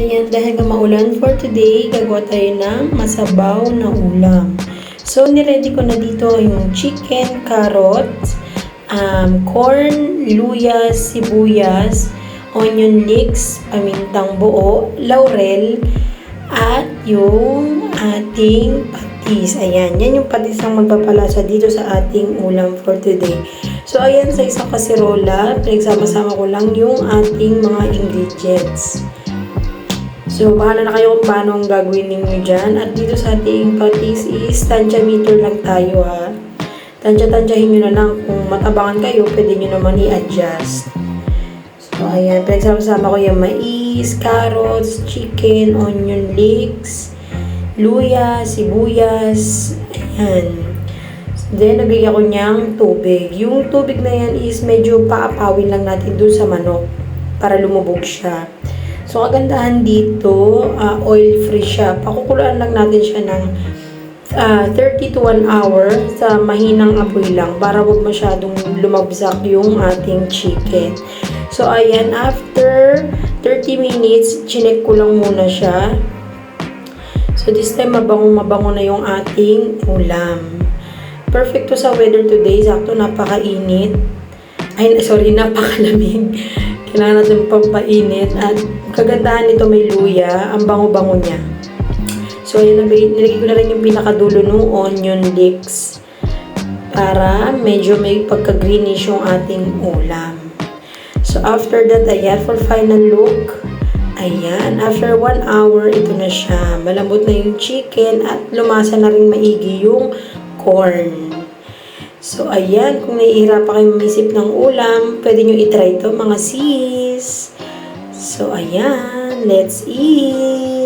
Ayan, dahil nga maulan for today, gagawa tayo ng masabaw na ulam. So, niready ko na dito yung chicken, carrots, corn, luyas, sibuyas, onion leeks, pamintang buo, laurel, at yung ating patis. Ayan, yan yung patis ang magpapalasa dito sa ating ulam for today. So, ayan, sa isang kaserola, pinagsama-sama ko lang yung ating mga ingredients. So, bahala na kayo kung paano ang gagawin ninyo dyan. At dito sa ating patis is tansya meter lang tayo ha. Tansya-tansyahin nyo na lang. Kung matabangan kayo, pwede nyo naman i-adjust. So, ayan. Pinagsama-sama ko yung mais, carrots, chicken, onion leeks, luya, sibuyas. Ayan. Then, nabigyan ko niyang tubig. Yung tubig na yan is medyo paapawin lang natin dun sa manok para lumubog siya. So, kagandahan dito, oil-free siya. Pakukuluan lang natin siya ng 30 to 1 hour sa mahinang apoy lang para wag masyadong lumabsak yung ating chicken. So, ayan, after 30 minutes, chinek ko lang muna siya. So, this time, mabango na yung ating ulam. Perfect to sa weather today. Sakto, napakainit. Ay, sorry, napakalamig. Kailangan natin pampainit. At kagandahan nito may luya. Ang bango-bango niya. So, ayan, nilagay ko na rin yung pinakadulo ng onion leeks. Para medyo may pagka-greenish yung ating ulam. So, after that, ayan, for final look. Ayan, after 1 hour, ito na siya. Malambot na yung chicken at lumasa na rin maigi yung corn. So, ayan, kung nahihirapan kayo umisip ng ulam, pwede nyo itry ito, mga sis. So, ayan, let's eat!